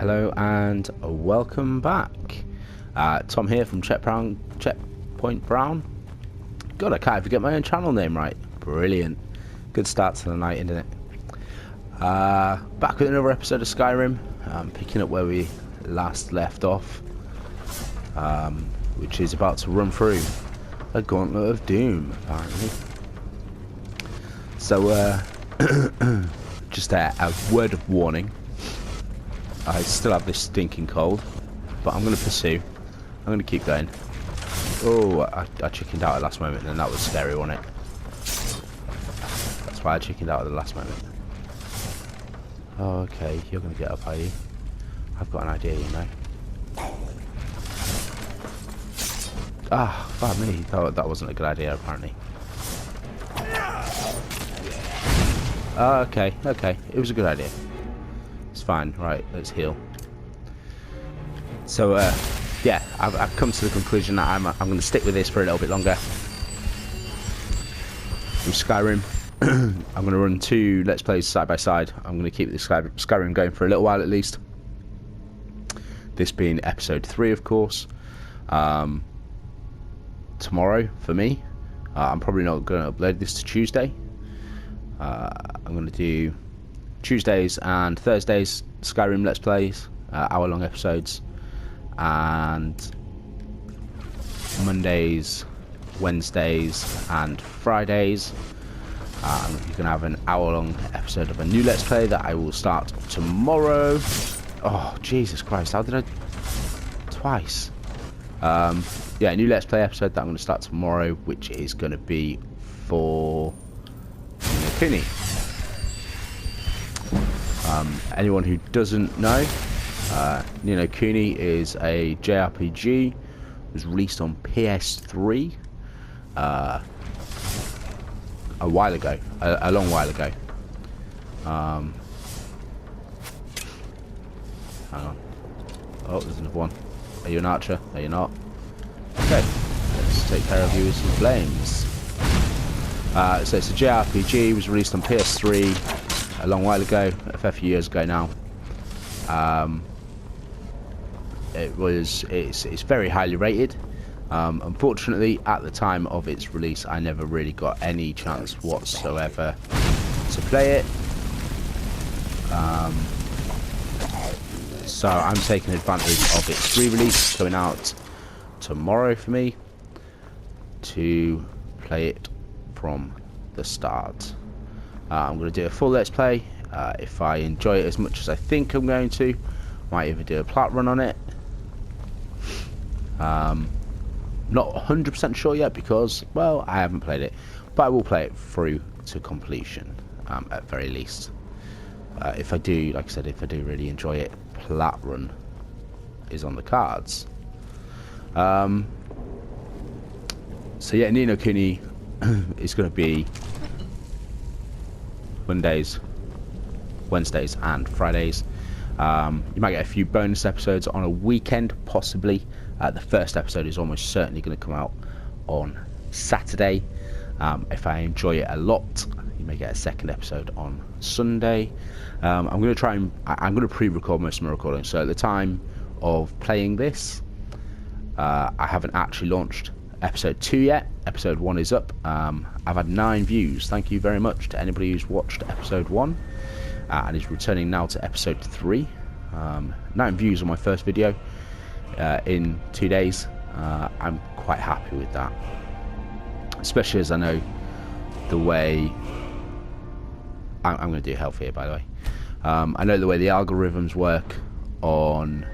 Hello and welcome back. Tom here from Checkpoint Brown. God, I can't even get my own channel name right. Brilliant. Good start to the night, isn't it? Back with another episode of Skyrim. Picking up where we last left off, which is about to run through a Gauntlet of Doom, apparently. So, just a word of warning. I still have this stinking cold, but I'm going to pursue. I'm going to keep going. Oh, I chickened out at the last moment, and that was scary, wasn't it? That's why I chickened out at the last moment. Oh, okay, you're going to get up, are you? I've got an idea, you know. Ah, fuck me. That wasn't a good idea, apparently. Okay, it was a good idea. It's fine. Right, let's heal. So, yeah, I've come to the conclusion that I'm going to stick with this for a little bit longer. With Skyrim, I'm going to run 2 Let's Plays side by side. I'm going to keep this Skyrim going for a little while at least. This being episode 3, of course. Tomorrow, for me. I'm probably not going to upload this to Tuesday. I'm going to do Tuesdays and Thursdays Skyrim Let's Plays, hour-long episodes, and Mondays, Wednesdays, and Fridays. You're going to have an hour-long episode of a new Let's Play that I will start tomorrow. Oh, Jesus Christ, how did I... Twice. Yeah, a new Let's Play episode that I'm going to start tomorrow, which is going to be for Cooney. Anyone who doesn't know, Ni no Kuni is a JRPG. It was released on PS3 a while ago, a long while ago. Hang on. Oh, there's another one. Are you an archer? Are you not? Okay, let's take care of you with some flames. So it's a JRPG. It was released on PS3 a long while ago, a fair few years ago now. It's very highly rated. Unfortunately, at the time of its release, I never really got any chance whatsoever to play it. So I'm taking advantage of its re-release coming out tomorrow for me to play it from the start. I'm going to do a full Let's Play. If I enjoy it as much as I think I'm going to, might even do a plat run on it. Not 100% sure yet because, well, I haven't played it, but I will play it through to completion at very least. If I do, like I said, if I do really enjoy it, plat run is on the cards. So yeah, Ni no Kuni is going to be Mondays, Wednesdays, and Fridays. You might get a few bonus episodes on a weekend, possibly. The first episode is almost certainly going to come out on Saturday. If I enjoy it a lot, you may get a second episode on Sunday. I'm going to pre-record most of my recordings. So at the time of playing this, I haven't actually launched episode 2 yet. Episode 1 is up. I've had 9 views. Thank you very much to anybody who's watched episode 1 and is returning now to episode 3. 9 views on my first video in 2 days. I'm quite happy with that, especially as I know the way I'm going to do health here, by the way. I know the way the algorithms work on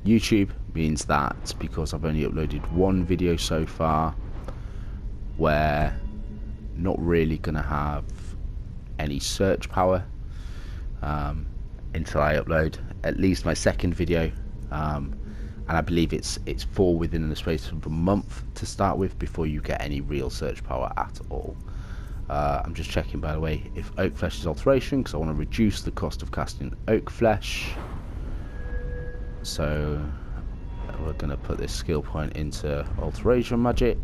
YouTube means that because I've only uploaded 1 video so far, we're not really going to have any search power until I upload at least my second video, and I believe it's for within the space of a month to start with before you get any real search power at all. I'm just checking, by the way, if oak flesh is alteration, because I want to reduce the cost of casting oak flesh. So we're going to put this skill point into alteration magic.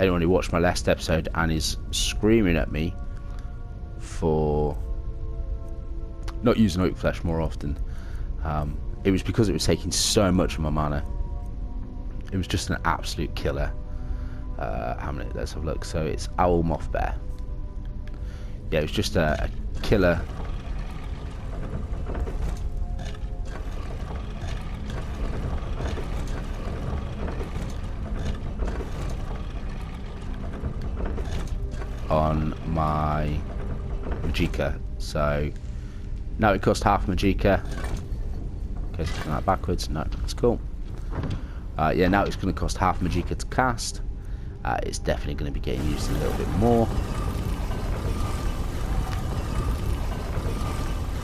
anyone who watched my last episode and is screaming at me for not using oak flesh more often, it was because it was taking so much of my mana. It was just an absolute killer. How many? Let's have a look. So it's Owl Moth Bear. Yeah, it was just a killer. On my Magicka. So now it cost half Magicka. Okay, so that backwards. No, that's cool. Yeah, now it's going to cost half Magicka to cast. It's definitely going to be getting used a little bit more.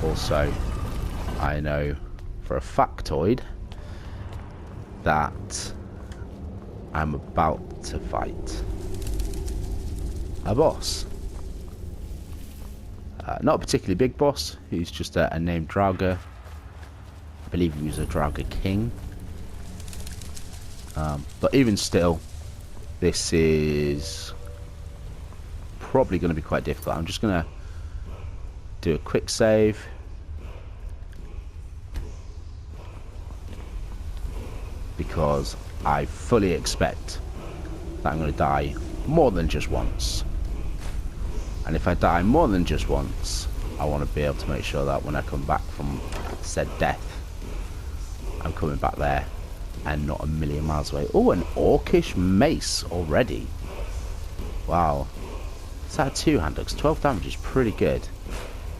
Also, I know for a factoid that I'm about to fight a boss. Not a particularly big boss, who's just a named Draugr. I believe he was a Draugr king. But even still, this is probably going to be quite difficult. I'm just going to do a quick save. Because I fully expect that I'm going to die more than just once. And if I die more than just once, I want to be able to make sure that when I come back from said death, I'm coming back there and not a million miles away. Oh, an orcish mace already. Wow. Is that a two-hander? Because 12 damage is pretty good.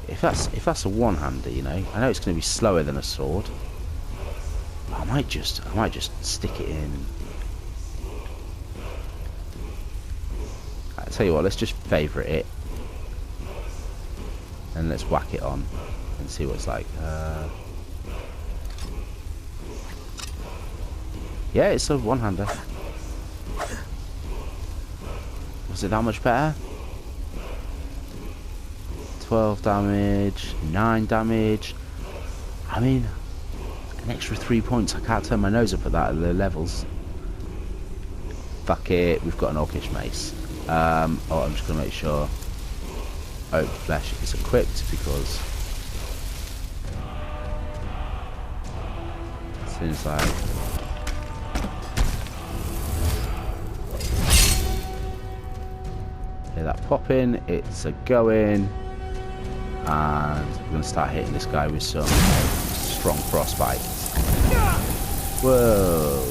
If that's a one-hander, you know, I know it's going to be slower than a sword. I might just stick it in. I tell you what, let's just favourite it, and let's whack it on and see what it's like. Yeah, it's a one-hander. Was it that much better? 12 damage, 9 damage. I mean, an extra 3 points. I can't turn my nose up at that at the levels. Fuck it, we've got an orcish mace. Oh, I'm just going to make sure oak flesh is equipped, because as soon as I hear that popping, it's a going, and we're going to start hitting this guy with some strong frostbite. Whoa.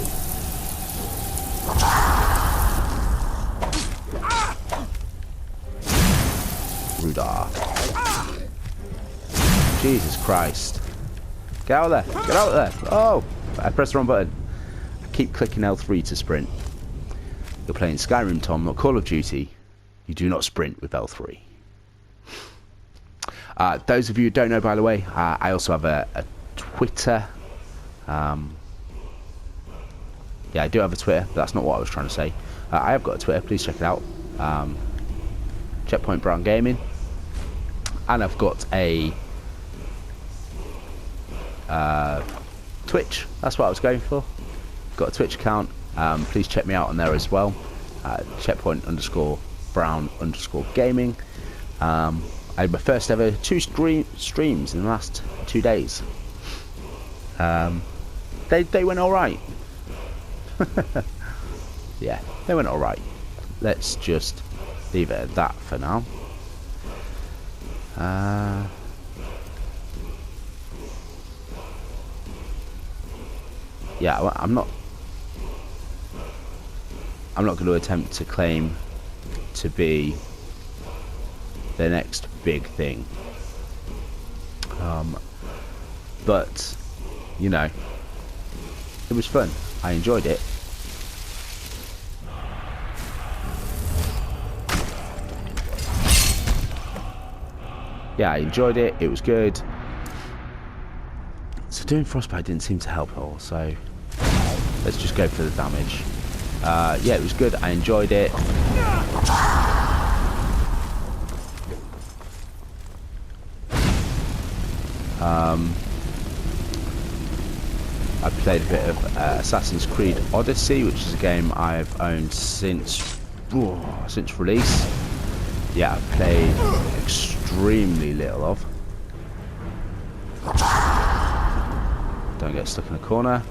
Rudar. Jesus Christ. Get out of there. Get out of there. Oh, I pressed the wrong button. I keep clicking L3 to sprint. You're playing Skyrim, Tom, not Call of Duty. You do not sprint with L3. Those of you who don't know, by the way, I also have a Twitter. Yeah, I do have a Twitter, but that's not what I was trying to say. I have got a Twitter, please check it out. Checkpoint Brown Gaming. And I've got a Twitch, that's what I was going for. Got a Twitch account, please check me out on there as well. Checkpoint_Brown_Gaming. I had my first ever 2 streams in the last 2 days. They went alright. Yeah, they went alright. Let's just leave it at that for now. Yeah, I'm not going to attempt to claim to be the next big thing. But you know, it was fun. I enjoyed it. Yeah, I enjoyed it. It was good. So doing frostbite didn't seem to help at all. So let's just go for the damage. Yeah, it was good. I enjoyed it. I played a bit of Assassin's Creed Odyssey, which is a game I've owned since since release. Yeah, I've played extremely little of. Don't get stuck in a corner.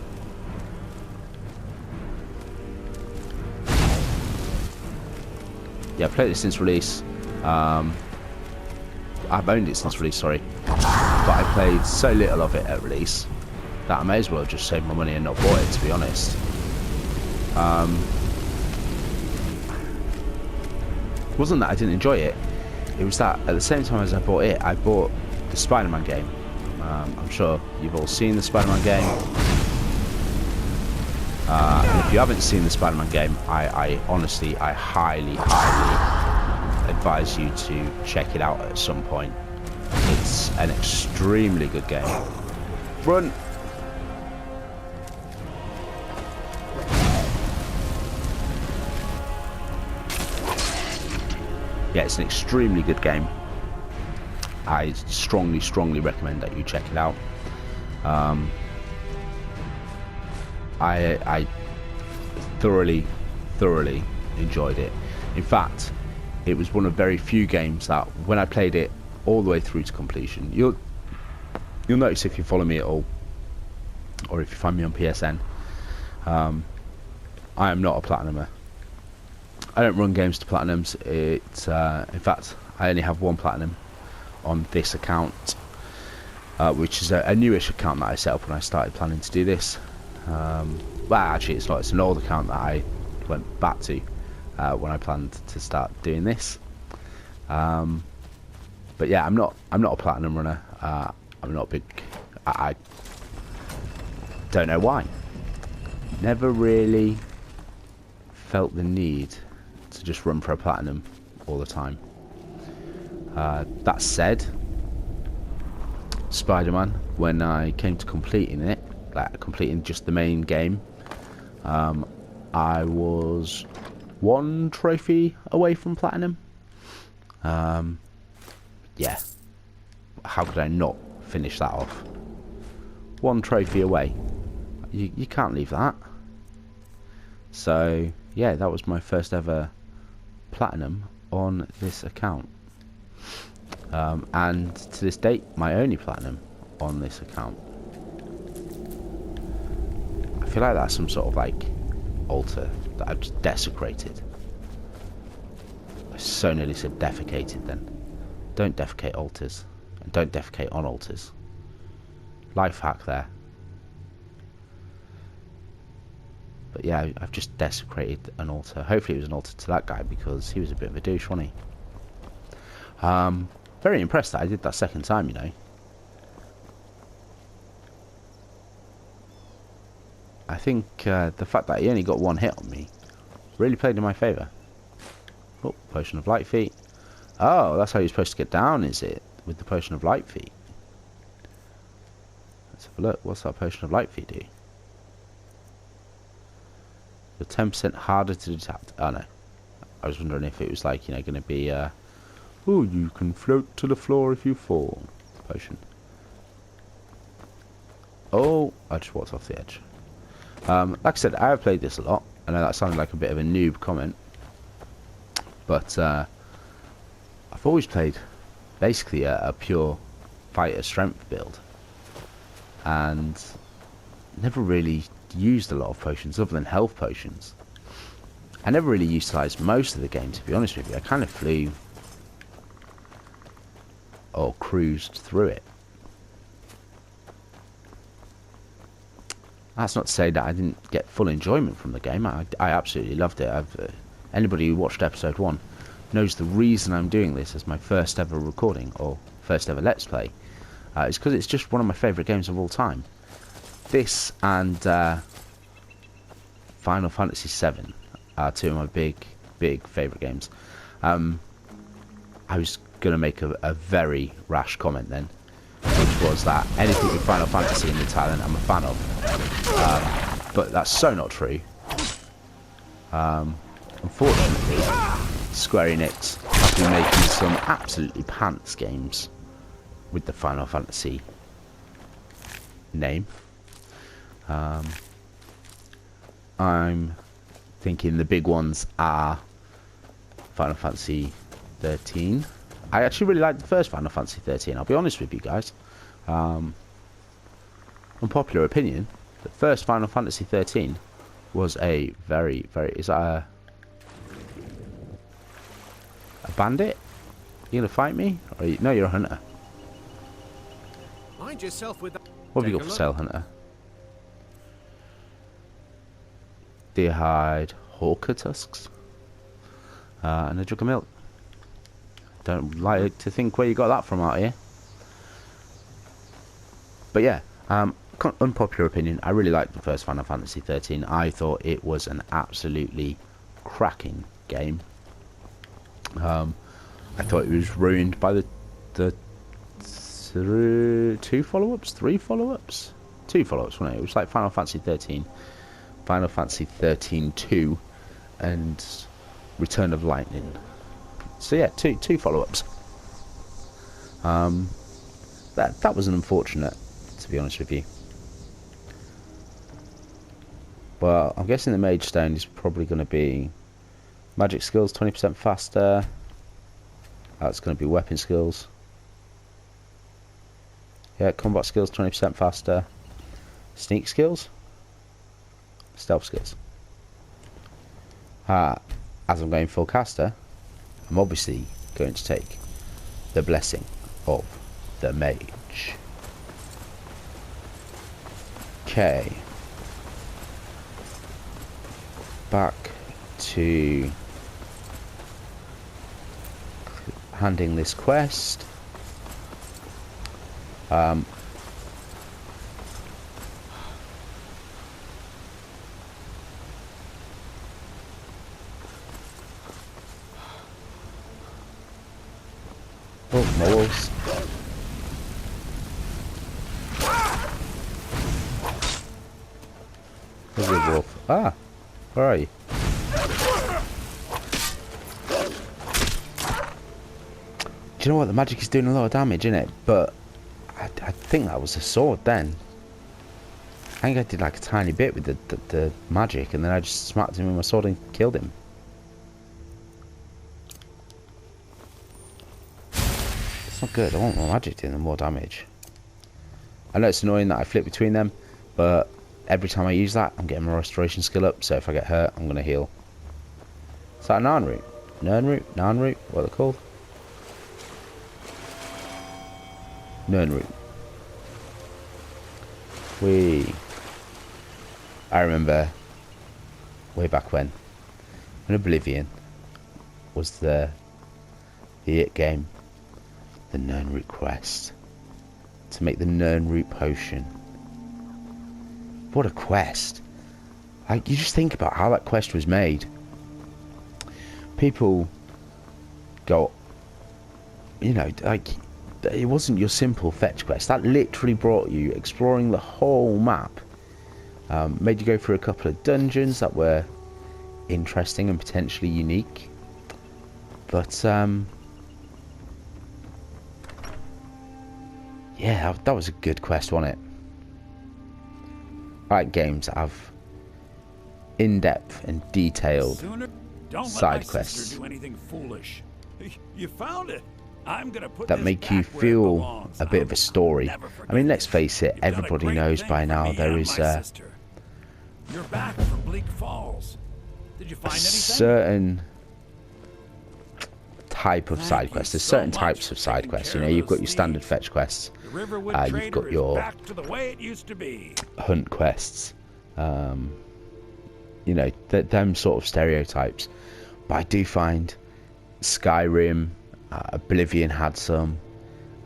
Yeah, I've played it since release. I've owned it since release, sorry. But I played so little of it at release that I may as well just save my money and not bought it, to be honest. It wasn't that I didn't enjoy it. It was that at the same time as I bought it, I bought the Spider-Man game. I'm sure you've all seen the Spider-Man game. And if you haven't seen the Spider-Man game, I honestly, I highly advise you to check it out at some point. It's an extremely good game. Run! Yeah, it's an extremely good game. I strongly recommend that you check it out. I thoroughly enjoyed it. In fact, it was one of very few games that when I played it all the way through to completion, you'll notice if you follow me at all, or if you find me on PSN, I am not a platinumer. I don't run games to platinums. In fact, I only have one platinum on this account, which is a newish account that I set up when I started planning to do this. Well, actually, it's not. It's an old account that I went back to when I planned to start doing this. But yeah, I'm not a platinum runner. I'm not big. I don't know why. Never really felt the need to just run for a platinum all the time. That said, Spider-Man, when I came to completing it, like completing just the main game, I was one trophy away from platinum. Yeah, how could I not finish that off? One trophy away. You can't leave that. So yeah, that was my first ever platinum on this account, and to this date my only platinum on this account. I feel like that's some sort of like altar that I've just desecrated. I so nearly said defecated then. Don't defecate altars, and don't defecate on altars. Life hack there. But yeah, I've just desecrated an altar. Hopefully it was an altar to that guy, because he was a bit of a douche, wasn't he? Very impressed that I did that second time, you know. I think the fact that he only got one hit on me really played in my favour. Oh, Potion of Light Feet. Oh, that's how you're supposed to get down, is it? With the Potion of Light Feet. Let's have a look. What's that Potion of Light Feet do? You're 10% harder to detect. Oh no. I was wondering if it was like, you know, going to be, oh, you can float to the floor if you fall. Potion. Oh, I just walked off the edge. Like I said, I have played this a lot. I know that sounded like a bit of a noob comment, but I've always played basically a pure fighter strength build, and never really used a lot of potions other than health potions. I never really utilised most of the game, to be honest with you. I kind of flew or cruised through it. That's not to say that I didn't get full enjoyment from the game. I absolutely loved it. Anybody who watched episode 1 knows the reason I'm doing this as my first ever recording, or first ever Let's Play, is because it's just one of my favourite games of all time. This and Final Fantasy VII are two of my big favourite games. I was going to make a very rash comment then, which was that anything with Final Fantasy in the title I'm a fan of. But that's so not true. Unfortunately, Square Enix have been making some absolutely pants games with the Final Fantasy name. I'm thinking the big ones are Final Fantasy 13. I actually really liked the first Final Fantasy 13. I'll be honest with you guys. Unpopular opinion, the first Final Fantasy 13 was a very, very... Is that a bandit? You gonna fight me? Or no, you're a hunter. Mind yourself with that. What have you got for sale, hunter? Deer hide, hawker tusks, and a jug of milk. Don't like to think where you got that from out here. But yeah, unpopular opinion, I really liked the first Final Fantasy 13. I thought it was an absolutely cracking game. I thought it was ruined by the two follow-ups, three follow-ups, two follow-ups, wasn't it? It was like Final Fantasy 13, Final Fantasy 13 2, and Return of Lightning. So yeah, two follow-ups. That was an unfortunate, to be honest with you. But I'm guessing the Mage Stone is probably going to be magic skills 20% faster. That's going to be weapon skills. Yeah, combat skills 20% faster. Sneak skills. Stealth skills. As I'm going full caster, I'm obviously going to take the blessing of the mage. Okay. Back to handing this quest. Oh, moles. There's a wolf. Ah, where are you? Do you know what? The magic is doing a lot of damage, innit? But I think that was a sword then. I think I did like a tiny bit with the magic, and then I just smacked him with my sword and killed him. It's not good. I want my magic doing more damage. I know it's annoying that I flip between them, but every time I use that, I'm getting my restoration skill up, so if I get hurt, I'm going to heal. Is that a Narn root? Narn root? Narn root? What are they called? Narn root. I remember way back when Oblivion was the it game, the Narn root quest to make the Narn root potion. What a quest! Like, you just think about how that quest was made. People go, you know, like, it wasn't your simple fetch quest. That literally brought you exploring the whole map. Made you go through a couple of dungeons that were interesting and potentially unique. But, yeah, that was a good quest, wasn't it? I like games that have in-depth and detailed side quests. Do anything foolish. You found it. I'm gonna put that make you feel a bit of a story. I mean, let's face it, everybody knows by now there is You're back from Bleak Falls. Did you find anything? Certain type of side quests. There's certain types of side quests. You know, you've got your standard fetch quests. You've got your hunt quests. You know, them sort of stereotypes. But I do find Skyrim, Oblivion had some.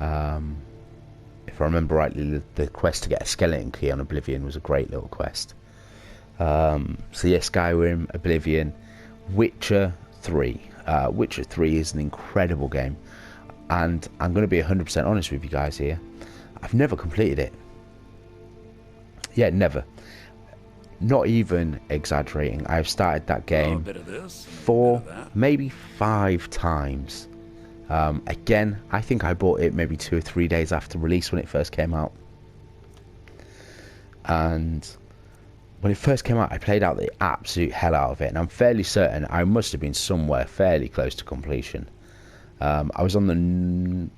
If I remember rightly, the quest to get a skeleton key on Oblivion was a great little quest. So yeah, Skyrim, Oblivion, Witcher 3. Witcher 3 is an incredible game, and I'm going to be 100% honest with you guys here. I've never completed it. Yeah, never. Not even exaggerating. I've started that game 4, maybe 5 times. Again, I think I bought it maybe 2 or 3 days after release when it first came out. And when it first came out, I played out the absolute hell out of it, and I'm fairly certain I must have been somewhere fairly close to completion. I was on the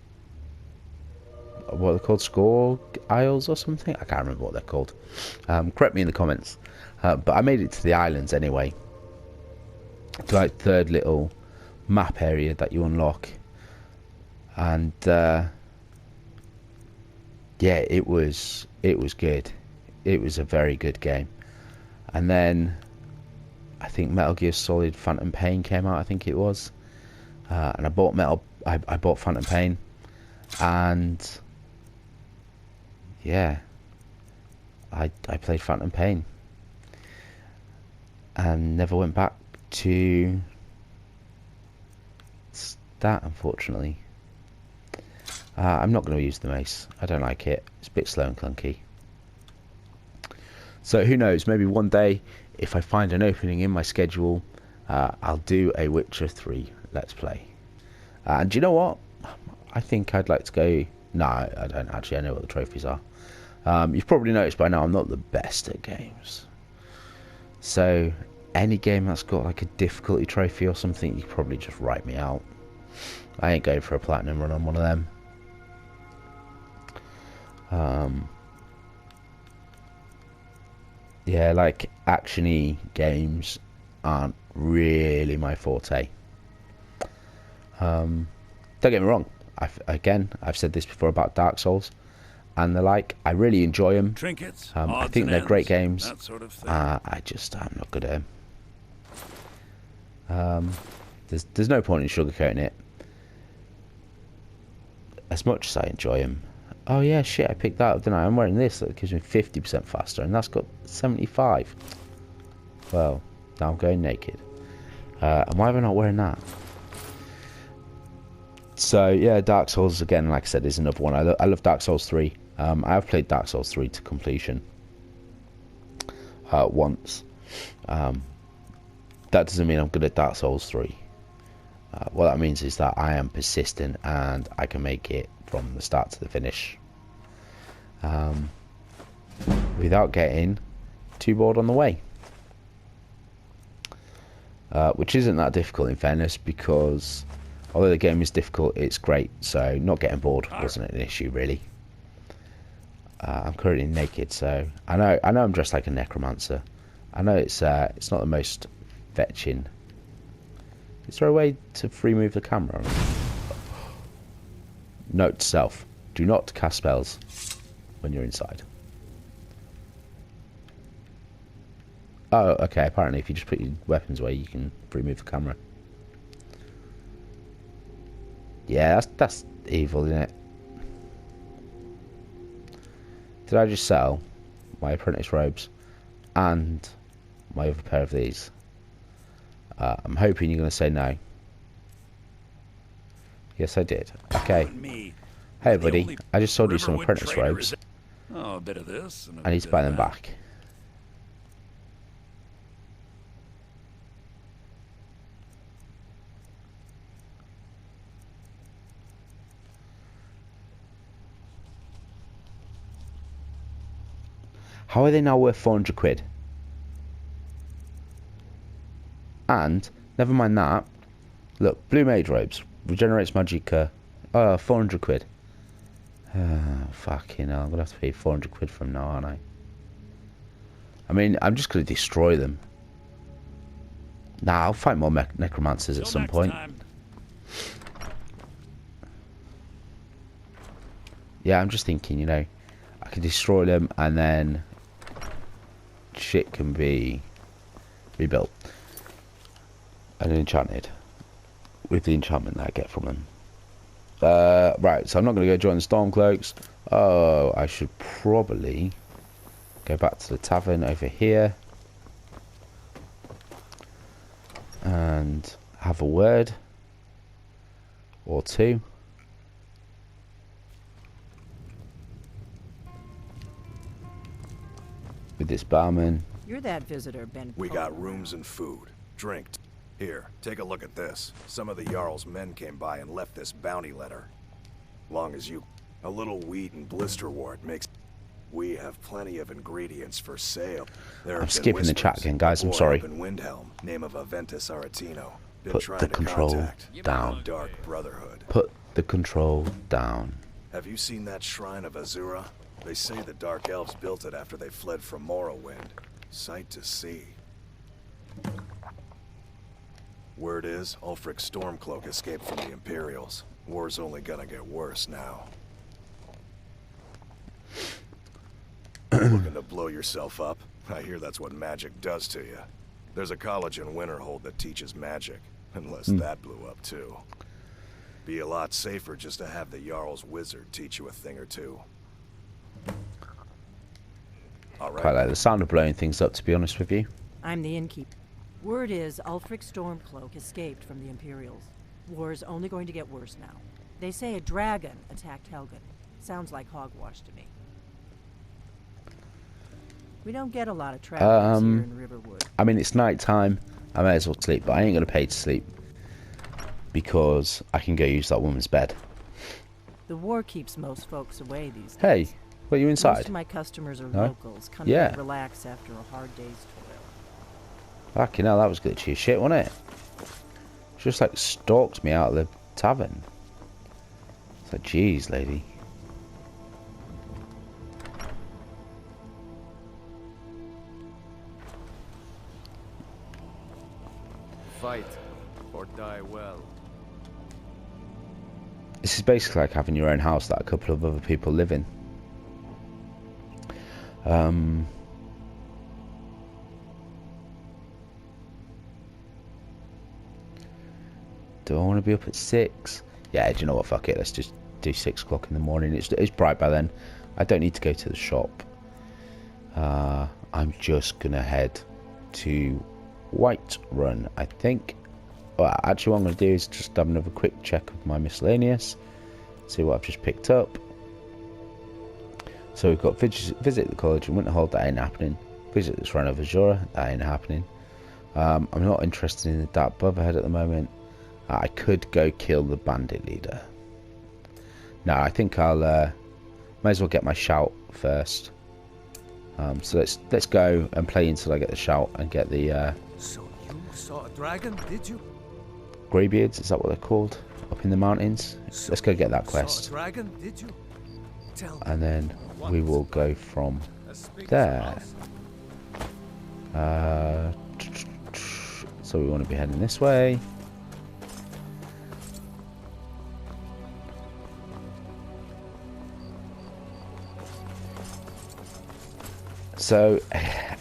what are they called, score isles or something? I can't remember what they're called. Correct me in the comments. But I made it to the islands anyway. To like third little map area that you unlock, and yeah, it was good. It was a very good game. And then I think Metal Gear Solid Phantom Pain came out, I think it was, and I bought I bought Phantom Pain, and yeah, I played Phantom Pain and never went back to that, unfortunately. I'm not going to use the mace. I don't like it. It's a bit slow and clunky. So who knows, maybe one day if I find an opening in my schedule, I'll do a Witcher 3 Let's Play. And do you know what? I think I'd like to go... No, I don't actually. I know what the trophies are. You've probably noticed by now I'm not the best at games. So any game that's got like a difficulty trophy or something, you can probably just write me out. I ain't going for a platinum run on one of them. Yeah, like action-y games aren't really my forte. Don't get me wrong. I've said this before about Dark Souls and the like. I really enjoy them. Trinkets, I think they're great games. that sort of thing. I'm not good at them. There's no point in sugarcoating it. As much as I enjoy them. Oh yeah, shit, I picked that up, didn't I? I'm wearing this, that gives me 50% faster, and that's got 75. Well, now I'm going naked. And why am I not wearing that? So yeah, Dark Souls, again, like I said, is another one. I love Dark Souls 3. I have played Dark Souls 3 to completion once. That doesn't mean I'm good at Dark Souls 3. What that means is that I am persistent and I can make it from the start to the finish without getting too bored on the way, which isn't that difficult in fairness, because although the game is difficult, it's great, so not getting bored wasn't an issue really. I'm currently naked, so I know I'm dressed like a necromancer. I know it's not the most fetching. Is there a way to free move the camera? Note to self: do not cast spells when you're inside. Oh, okay, apparently if you just put your weapons away, you can free move the camera. Yeah, that's evil, isn't it? Did I just sell my apprentice robes and my other pair of these? I'm hoping you're going to say no. Yes, I did. Okay. Hey, buddy. I just sold you some apprentice robes. Oh, a bit of this. And I need to buy them back. How are they now worth 400 quid? And, never mind that, look, blue mage robes, regenerates magic, 400 quid. Fucking hell, I'm going to have to pay 400 quid from now, aren't I? I mean, I'm just going to destroy them. Nah, I'll fight more necromancers at some point. Yeah, I'm just thinking, you know, I can destroy them and then shit can be rebuilt and enchanted with the enchantment that I get from them. Right, so I'm not going to go join the Stormcloaks. Oh, I should probably go back to the tavern over here and have a word or two. With this barman. You're that visitor, Ben. We got rooms and food. Drink. Here, take a look at this. Some of the Jarl's men came by and left this bounty letter. Long as you... A little wheat and blister wart makes... We have plenty of ingredients for sale. There have I'm been skipping the chat whispers. again, guys. A I'm boy sorry. up in Windhelm, name of Aventus Aretino, been Put trying the to control contact down. Dark Brotherhood. Put the control down. Have you seen that shrine of Azura? They say the Dark Elves built it after they fled from Morrowind. Sight to see. Word is, Ulfric Stormcloak escaped from the Imperials. War's only gonna get worse now. Looking to blow yourself up? I hear that's what magic does to you. There's a college in Winterhold that teaches magic, unless that blew up too. Be a lot safer just to have the Jarl's wizard teach you a thing or two. All right. Quite like the sound of blowing things up, to be honest with you. I'm the innkeeper. Word is Ulfric Stormcloak escaped from the Imperials. War's only going to get worse now. They say a dragon attacked Helgen. Sounds like hogwash to me. We don't get a lot of travelers here in Riverwood. I mean, it's night time. I may as well sleep, but I ain't gonna pay to sleep because I can go use that woman's bed. The war keeps most folks away these days. Hey, were you Most inside? of my customers are No? locals, coming Yeah. to relax after a hard day's toil. Fucking hell, that was glitchy as shit, wasn't it? She just like stalked me out of the tavern. It's like, jeez, lady. Fight or die well. This is basically like having your own house that a couple of other people live in. Do I want to be up at 6? Yeah, do you know what? Fuck it. Let's just do 6 o'clock in the morning. It's bright by then. I don't need to go to the shop. I'm just going to head to Whiterun, I think. Well, actually, what I'm going to do is just have another quick check of my miscellaneous. See what I've just picked up. So we've got visit the college in Winterhold. That ain't happening. Visit the Shrine of Azura. That ain't happening. I'm not interested in the Dark Brotherhood at the moment. I could go kill the bandit leader. No, I think I'll may as well get my shout first. So let's go and play until I get the shout and get the So you saw a dragon, did you? Greybeards. Is that what they're called? Up in the mountains. So Let's go get that you quest, Saw a dragon, did you? Tell me. and then we will go from As big as there. a house. So we want to be heading this way. So,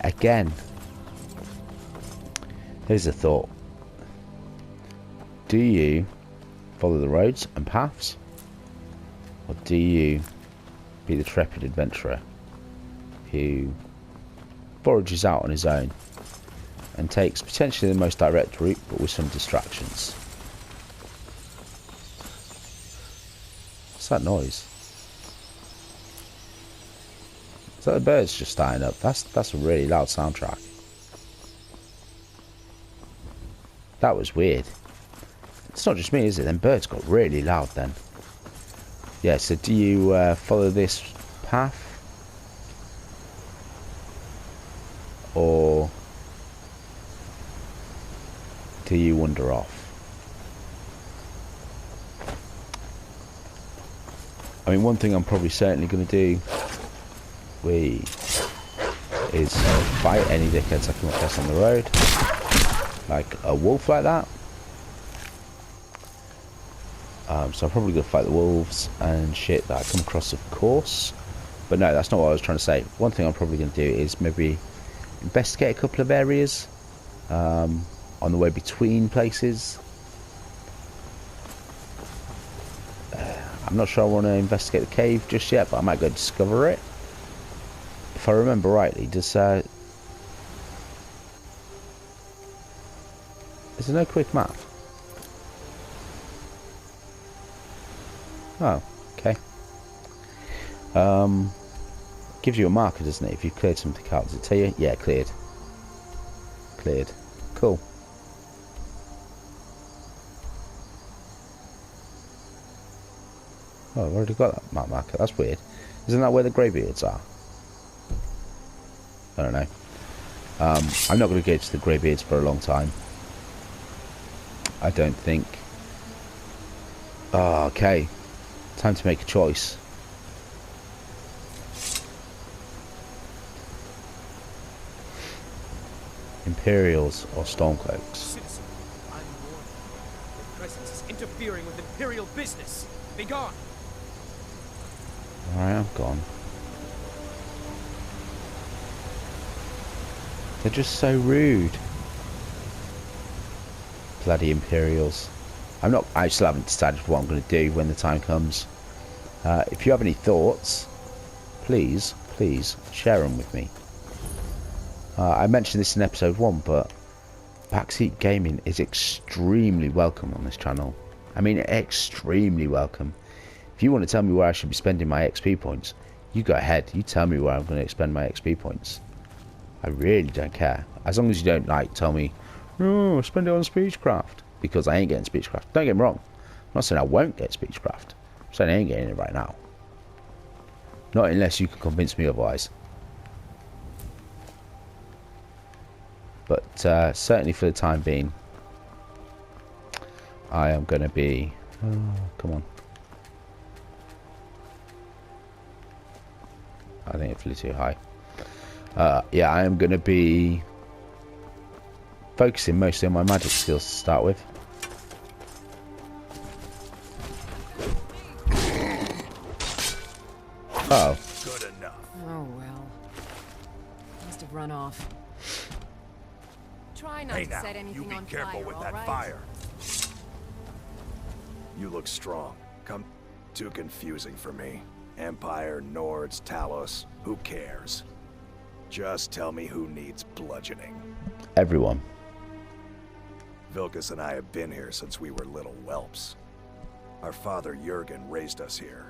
again, here's a thought. Do you follow the roads and paths? Or do you be the trepid adventurer who forages out on his own and takes potentially the most direct route but with some distractions? What's that noise? Is that the birds just starting up? That's a really loud soundtrack. That was weird. It's not just me, is it? Them birds got really loud then. Yeah, so do you follow this path? Or do you wander off? I mean, one thing I'm probably certainly going to do is fight any dickheads I come across on the road. Like a wolf like that. So I'm probably going to fight the wolves and shit that I come across, of course. But no, that's not what I was trying to say. One thing I'm probably going to do is maybe investigate a couple of areas on the way between places. I'm not sure I want to investigate the cave just yet, but I might go discover it. If I remember rightly, is there no quick map? Oh, okay. Gives you a marker, doesn't it? If you've cleared something out, does it tell you? Yeah, cleared. Cleared. Cool. Oh, I've already got that map marker. That's weird. Isn't that where the Greybeards are? I don't know. I'm not going to go to the Greybeards for a long time. I don't think. Oh, okay. Time to make a choice. Imperials or Stormcloaks? Citizen, I'm warning you. Your presence is interfering with Imperial business. Be gone. Alright, I'm gone. They're just so rude. Bloody Imperials. I still haven't decided what I'm going to do when the time comes. If you have any thoughts, please share them with me. I mentioned this in episode 1, but backseat gaming is extremely welcome on this channel. I mean, extremely welcome. If you want to tell me where I should be spending my XP points, you go ahead. You tell me where I'm going to expend my XP points. I really don't care. As long as you don't, like, tell me, oh, spend it on Speechcraft. Because I ain't getting Speechcraft. Don't get me wrong. I'm not saying I won't get Speechcraft. I'm saying I ain't getting it right now. Not unless you can convince me otherwise. But certainly for the time being, I am going to be... Oh, come on. I think it flew too high. Yeah, I am going to be focusing mostly on my magic skills to start with. Oh. Good enough. Oh, well. Must have run off. Try not Hey to now, set you anything be on careful fire, with all that right? fire. You look strong. Come too confusing for me. Empire, Nords, Talos, who cares? Just tell me who needs bludgeoning. Everyone. Vilkas and I have been here since we were little whelps. Our father Jurgen raised us here.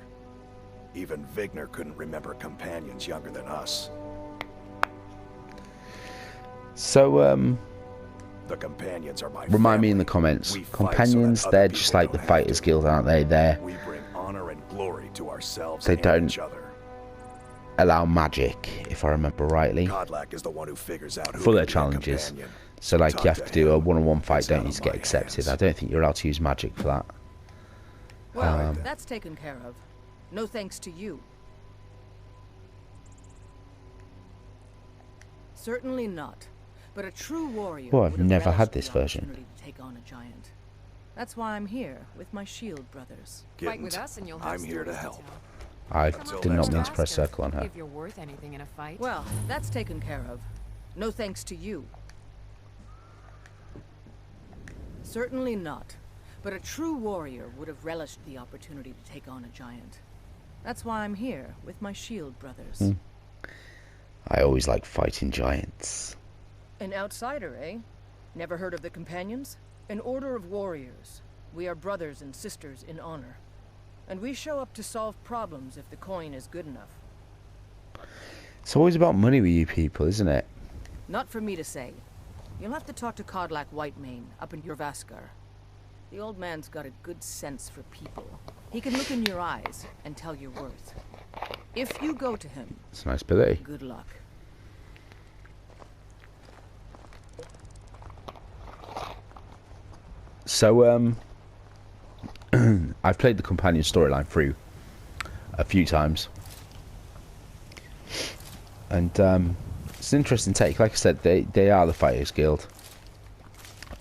Even Vigner couldn't remember companions younger than us. So, The companions are my remind me in family. the comments. We fight so Companions, that other they're people just like the don't have Fighters to. Guild, aren't they? We bring honor and glory to ourselves They and don't- each other. allow magic, if I remember rightly, Kodlak is the one who figures out who for their can be a challenges. companion. So, like, Talk you have to do a him. one-on-one fight, It's don't out you, of to get my accepted. hands. I don't think you're allowed to use magic for that. Well, that's taken care of. No thanks to you. Certainly not. But a true warrior Well, I've would have never had relished this the version. opportunity to take on a giant. That's why I'm here with my shield brothers. Fight with Gident, us and you'll have I'm here to stories help. tell. I Until did not next mean to time. press circle on her. If you're worth anything in a fight. Well, that's taken care of. No thanks to you. Certainly not. But a true warrior would have relished the opportunity to take on a giant. That's why I'm here with my shield brothers. I always like fighting giants. An outsider, eh? Never heard of the Companions? An order of warriors. We are brothers and sisters in honor. And we show up to solve problems if the coin is good enough. It's always about money with you people, isn't it? Not for me to say. You'll have to talk to Kodlak Whitemane up in Jorvaskar. The old man's got a good sense for people. He can look in your eyes and tell your worth. If you go to him, It's a nice ability. good luck. So, I've played the companion storyline through a few times. And, it's an interesting take. Like I said, they are the Fighters Guild.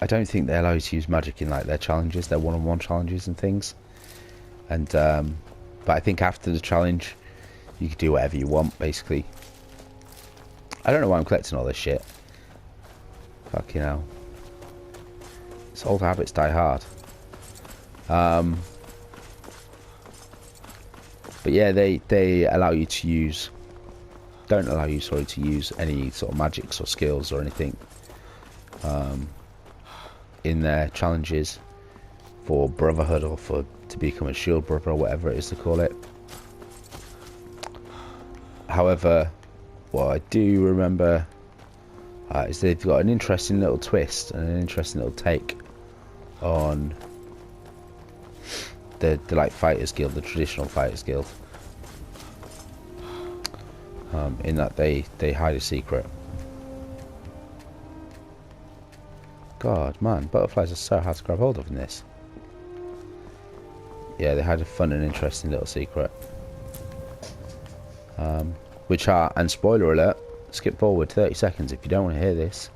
I don't think they allow you to use magic in, like, their challenges, their one-on-one challenges and things. And, but I think after the challenge, you can do whatever you want, basically. I don't know why I'm collecting all this shit. Fucking hell. It's old habits die hard. But yeah, they allow you to use... Don't allow you, sorry, to use any sort of magics or skills or anything in their challenges for Brotherhood or to become a shield brother or whatever it is to call it. However, what I do remember is they've got an interesting little twist and an interesting little take on the like Fighters Guild, the traditional Fighters Guild. In that they hide a secret. God, man, butterflies are so hard to grab hold of in this. Yeah, they had a fun and interesting little secret. Which are, and spoiler alert, skip forward 30 seconds if you don't want to hear this,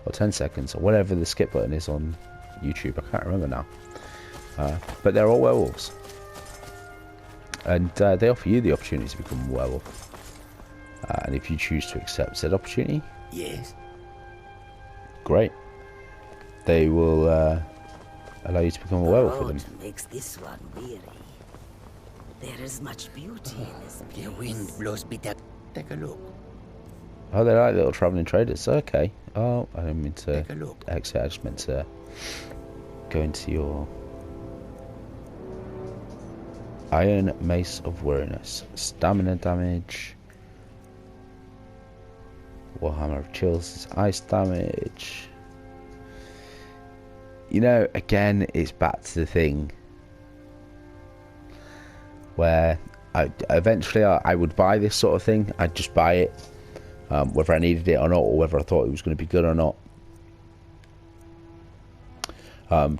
or 10 seconds, or whatever the skip button is on YouTube, I can't remember now. But they're all werewolves. And they offer you the opportunity to become a werewolf. And if you choose to accept said opportunity, Yes. great. They will allow you to become a werewolf with them. Makes this one weary. There is much beauty in this place. The wind blows bitter. Take a look. Oh, they're like little travelling traders. Okay. Oh, I didn't mean to Take a look. exit. I just meant to go into your Iron Mace of Weariness. Stamina damage. Warhammer of Chills is ice damage. You know, again, it's back to the thing where eventually I would buy this sort of thing. I'd just buy it, whether I needed it or not, or whether I thought it was going to be good or not.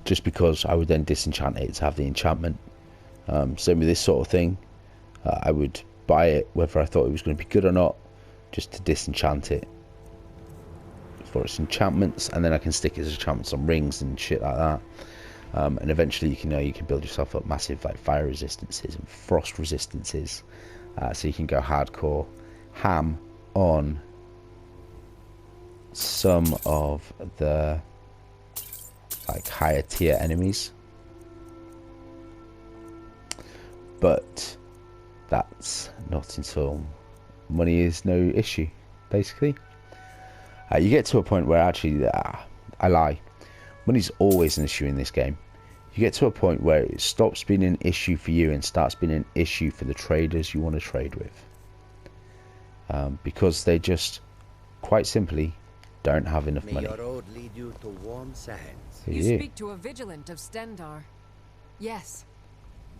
Just because I would then disenchant it to have the enchantment. Same with this sort of thing. I would buy it whether I thought it was going to be good or not, just to disenchant it for its enchantments, and then I can stick its enchantments on rings and shit like that. And eventually, you can build yourself up massive like fire resistances and frost resistances, so you can go hardcore ham on some of the like higher tier enemies. But that's not until money is no issue, basically. You get to a point where actually, I lie, money's always an issue in this game. You get to a point where it stops being an issue for you and starts being an issue for the traders you want to trade with. Because they just, quite simply, don't have enough money. May your road lead you to warm sands. You speak to a vigilant of Stendar. Yes.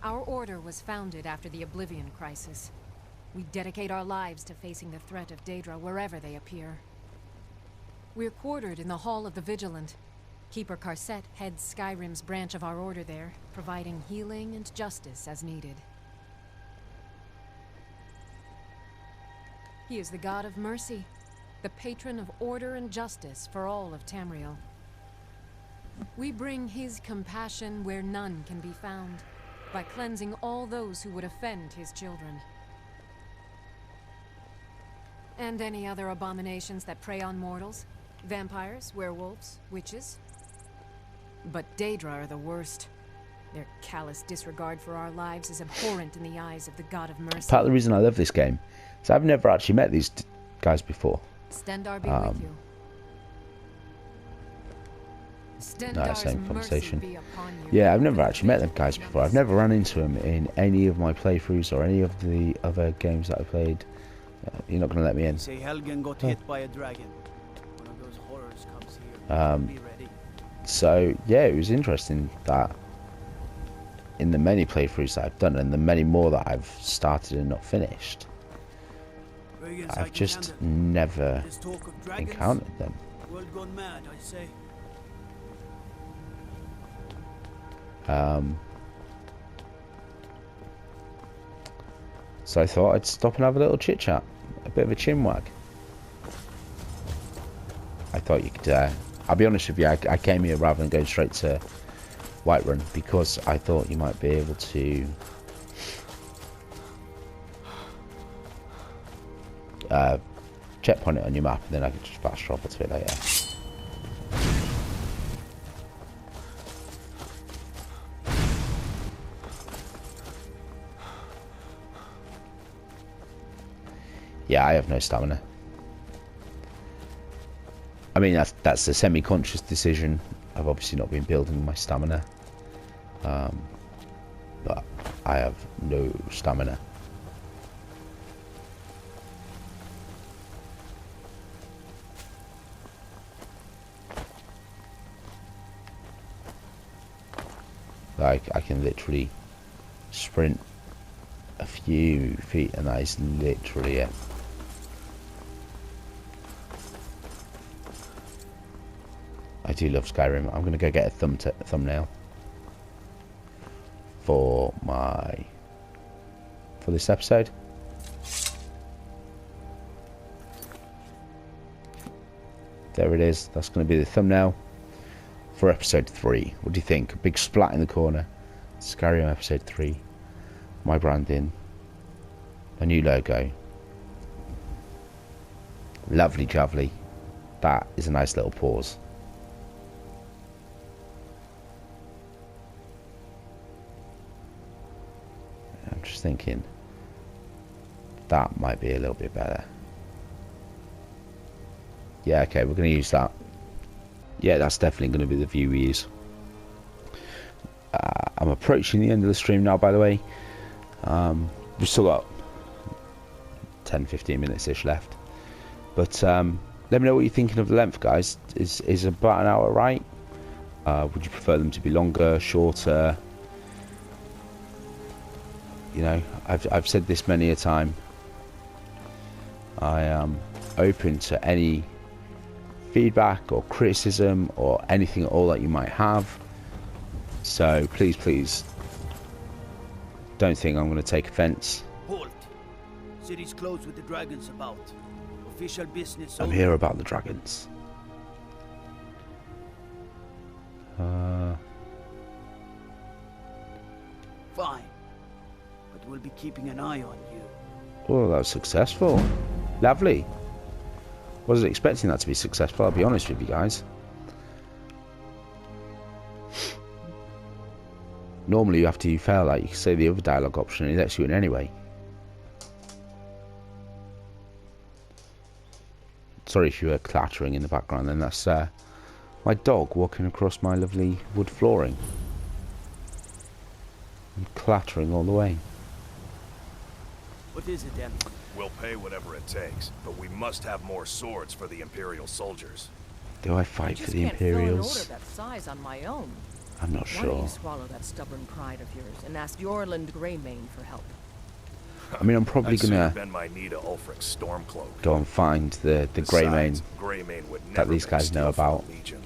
Our order was founded after the Oblivion Crisis. We dedicate our lives to facing the threat of Daedra wherever they appear. We're quartered in the Hall of the Vigilant. Keeper Carset heads Skyrim's branch of our order there, providing healing and justice as needed. He is the god of mercy, the patron of order and justice for all of Tamriel. We bring his compassion where none can be found, by cleansing all those who would offend his children. And any other abominations that prey on mortals. Vampires, werewolves, witches. But Daedra are the worst. Their callous disregard for our lives is abhorrent in the eyes of the god of mercy. Part of the reason I love this game is I've never actually met these guys before. Stendar be with you. No, same conversation. Yeah, I've never actually met them guys before. I've never run into them in any of my playthroughs or any of the other games that I played. You're not going to let me in. Say Helgen got hit by a dragon. One of those horrors comes here. Be ready. So yeah, it was interesting that in the many playthroughs that I've done and the many more that I've started and not finished, I've just never encountered them. World gone mad, I say. So I thought I'd stop and have a little chit chat, a bit of a chin wag. I thought you could, I'll be honest with you, I came here rather than going straight to Whiterun because I thought you might be able to checkpoint it on your map and then I could just fast travel to it later. Yeah, I have no stamina. I mean, that's a semi-conscious decision. I've obviously not been building my stamina. But I have no stamina. Like, I can literally sprint a few feet and that is literally it. I do love Skyrim. I'm gonna go get a thumbnail for this episode. There it is. That's going to be the thumbnail for episode 3. What do you think? A big splat in the corner. Skyrim episode 3. My branding. A new logo. Lovely jubbly. That is a nice little pause. I'm just thinking that might be a little bit better. Yeah, okay, we're going to use that. Yeah, that's definitely going to be the view we use. I'm approaching the end of the stream now, by the way. We've still got 10-15 minutes-ish left. But let me know what you're thinking of the length, guys. Is about an hour right? Would you prefer them to be longer, shorter? You know, I've said this many a time. I am open to any feedback or criticism or anything at all that you might have. So please don't think I'm going to take offense. Halt. City's closed with the dragons about. Official business. I'm here about the dragons. Fine. But we'll be keeping an eye on you. Oh, that was successful. Lovely. Wasn't expecting that to be successful, I'll be honest with you guys. Normally after you fail that, you can say the other dialogue option and it lets you in anyway. Sorry if you were clattering in the background then, that's my dog walking across my lovely wood flooring. And clattering all the way. What is it then? We'll pay whatever it takes, but we must have more swords for the Imperial soldiers. Do I fight for the I just can't fill an Imperials? order that size on my own. I'm not Why don't sure. you swallow that stubborn pride of yours and ask Yorland Greymane for help? I mean, I'm probably I'd sooner gonna bend my knee to Ulfric's Stormcloak. go and find the Greymane Greymane would that never these make guys know steel for a about. legion.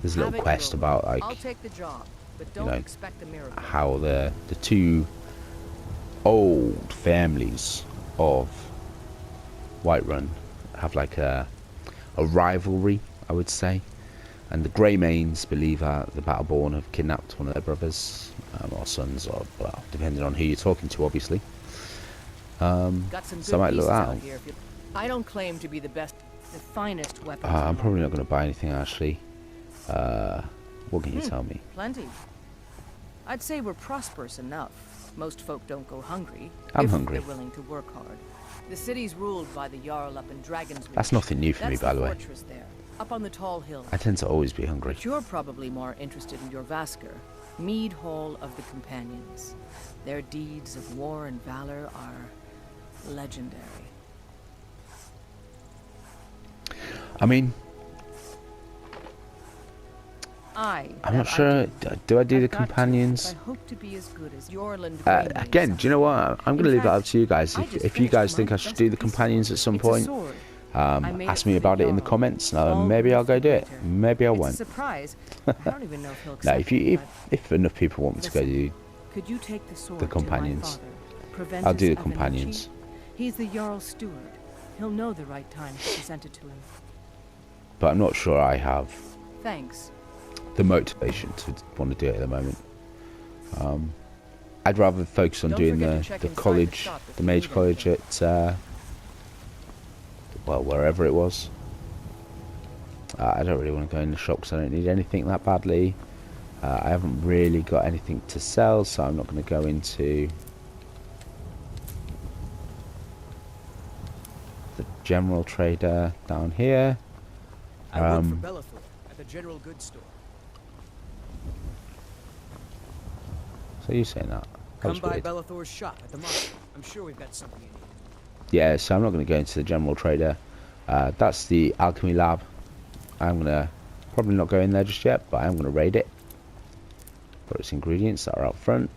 There's a Have little it quest your about way. like I'll take the job, but don't know, expect a miracle. how the two old families of Whiterun have like a rivalry, I would say. And the Greymanes believe that the Battleborn have kidnapped one of their brothers or sons, or well, depending on who you're talking to, obviously. Got some So I might good look pieces that out up. here if you... I don't claim to be the best, the finest weapons. I'm in probably not London. going to buy anything actually. What can you tell me? Plenty. I'd say we're prosperous enough. Most folk don't go hungry. I'm if hungry. They're willing to work hard. The city's ruled by the Jarl up in Dragon's That's Reach. nothing new for me, That's by the way. fortress there, up on the tall hill. I tend to always be hungry. But you're probably more interested in your Vasker, Mead Hall of the Companions. Their deeds of war and valor are legendary. I mean, I'm not sure. Do I do the I've got to, companions? but I hope to be as good as Yorland Greymane Again, do you know what? I'm going to In leave that fact, up to you guys. I If just you finished guys my think I should best do the piece of companions work. at some It's a point, sword. I made ask it me for the about it in the Jarl. comments. All Maybe I'll good go for do it. winter. Maybe I It's a won't. surprise. I don't even know if he'll No, accept if enough people want me to go do, Could you take the sword the to my companions. father, I'll do the Preventus companions. Avenicci? He's the Jarl's steward. He'll know the right time to present it to him. But I'm not sure I have Thanks. the motivation to want to do it at the moment. I'd rather focus on Don't doing forget to the check inside the college, shop if the you mage need college anything. at, well, wherever it was. I don't really want to go in the shop because I don't need anything that badly. I haven't really got anything to sell, so I'm not going to go into the general trader down here. I work for Bellathor at the general goods store. So you saying that? That Come was by weird. Bellathor's shop at the market. I'm sure we've got something you need. Yeah, so I'm not going to go into the general trader. That's the alchemy lab. I'm going to probably not go in there just yet, but I am going to raid it. Got its ingredients that are out front.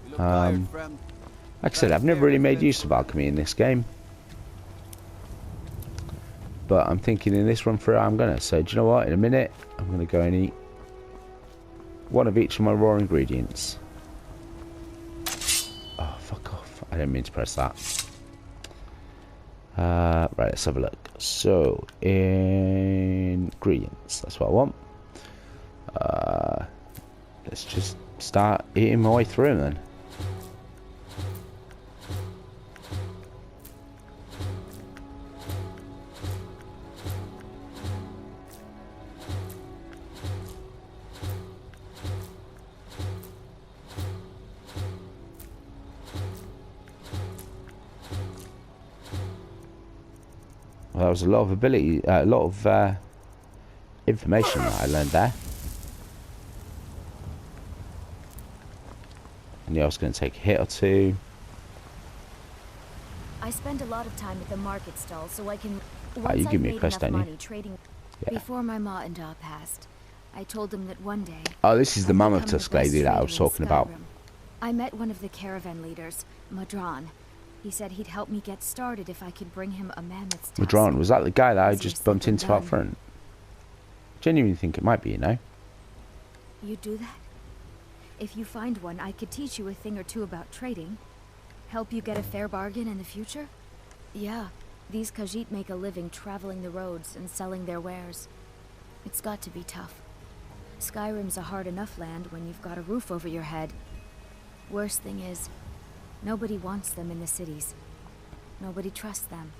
You look tired, Like I said, I've never really made use of alchemy in this game. but I'm thinking in this run through I'm gonna. So do you know what? In a minute, I'm gonna go and eat one of each of my raw ingredients. Oh, fuck off! I didn't mean to press that. Right, let's have a look. So ingredients. That's what I want. Let's just start eating my way through them then. Well, that was a lot of ability, a lot of information that I learned there. I knew I was going to take a hit or two. I spend a lot of time at the market stall, so I can. You give me a quest, don't you? Money trading. Yeah. Before my ma and Da passed, I told them that one day. Oh, this is the mammoth tusk lady that I was talking about. I met one of the caravan leaders, Madran. He said he'd help me get started if I could bring him a mammoth's tusk. Madran, was that the guy that I just bumped into out front? Genuinely think it might be, you know. You do that? If you find one, I could teach you a thing or two about trading. Help you get a fair bargain in the future? Yeah, these Khajiit make a living traveling the roads and selling their wares. It's got to be tough. Skyrim's a hard enough land when you've got a roof over your head. Worst thing is, nobody wants them in the cities. Nobody trusts them.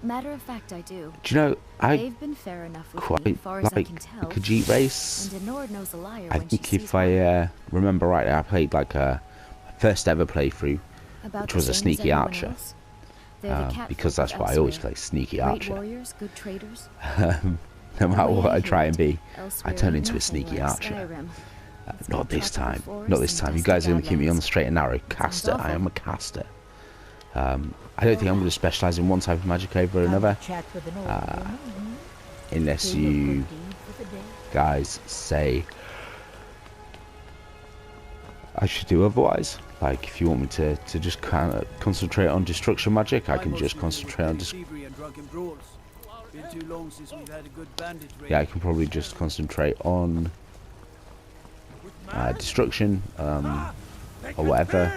Matter of fact, I do. Do you know, They've been fair enough with me, as far as I can tell. Khajiit race. And Denord knows a liar I when think she if sees I remember rightly, I played like a first ever playthrough, About which the was a same as sneaky everyone archer. else. They're the cat Because folk that's what I always elsewhere. play, sneaky Great archer. warriors, good traders. No matter way what I I hear try it, and be, I elsewhere turn ain't into a nothing sneaky like archer. Skyrim. It's Not got this tropical time. forests Not this and time. You dusty guys are going to keep me on the badlands. straight and narrow. Sounds Caster. I awful. am a caster. I don't think I'm going to specialise in one type of magic over another. Unless you guys say I should do otherwise. Like, if you want me to just kind of concentrate on destruction magic, I can just concentrate on yeah, I can probably just concentrate on destruction or whatever,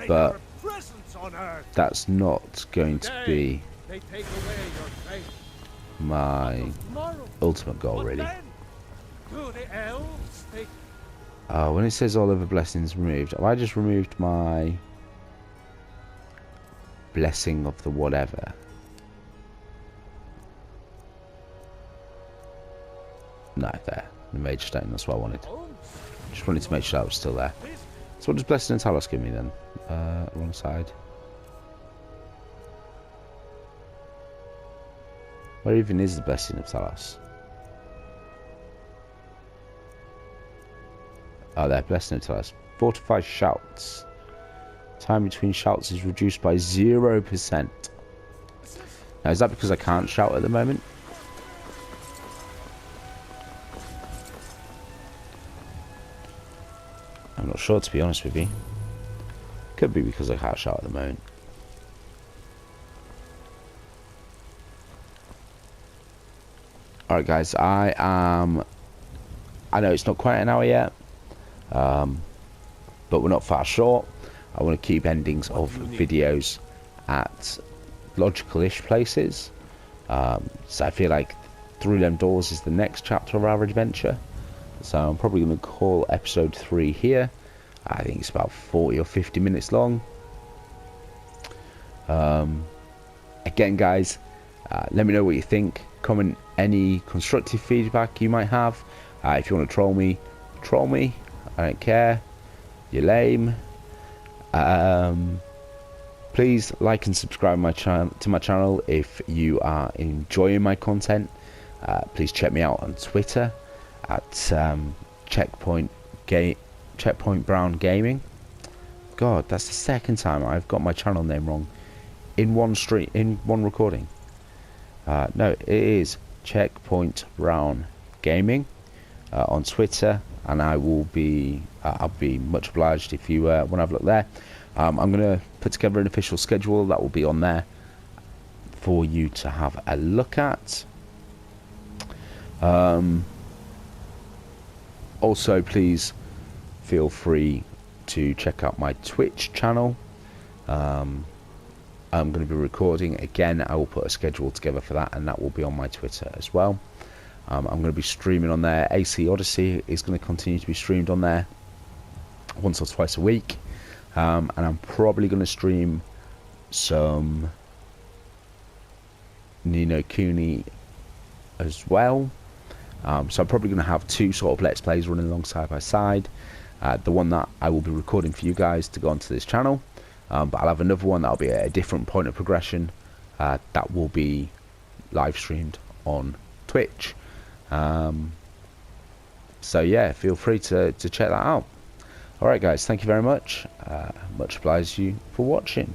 but that's not going to be my ultimate goal, really. When it says all other blessings removed, have I just removed my blessing of the whatever? No, there. The mage stone, that's what I wanted. Just wanted to make sure that was still there. So what does blessing and talos give me then? Wrong side. Where even is the blessing of talos? Oh, there, blessing of talos. Fortify shouts. Time between shouts is reduced by 0%. Now, is that because I can't shout at the moment? I'm not sure, to be honest with you. Could be because I can't shout at the moment. Alright guys, I know it's not quite an hour yet, but we're not far short. I want to keep endings of videos at logical-ish places. So I feel like Through Them Doors is the next chapter of our adventure. So I'm probably going to call episode 3 here. I think it's about 40 or 50 minutes long. Again guys, let me know what you think. Comment any constructive feedback you might have. If you want to troll me, I don't care. You're lame. Please like and subscribe to my channel if you are enjoying my content. Please check me out on Twitter at Checkpoint Brown Gaming. God, that's the second time I've got my channel name wrong in one recording. No, it is Checkpoint Brown Gaming on Twitter, and I'll be much obliged if you want to have a look there. I'm going to put together an official schedule that will be on there for you to have a look at. Also, please feel free to check out my Twitch channel. I'm going to be recording again. I will put a schedule together for that, and that will be on my Twitter as well. I'm going to be streaming on there. AC Odyssey is going to continue to be streamed on there once or twice a week, and I'm probably going to stream some Ni no Kuni as well. So I'm probably going to have two sort of Let's Plays running along side by side. The one that I will be recording for you guys to go onto this channel, but I'll have another one that'll be at a different point of progression that will be live streamed on Twitch. So yeah, feel free to check that out. Alright guys, thank you very much. Much obliged you for watching.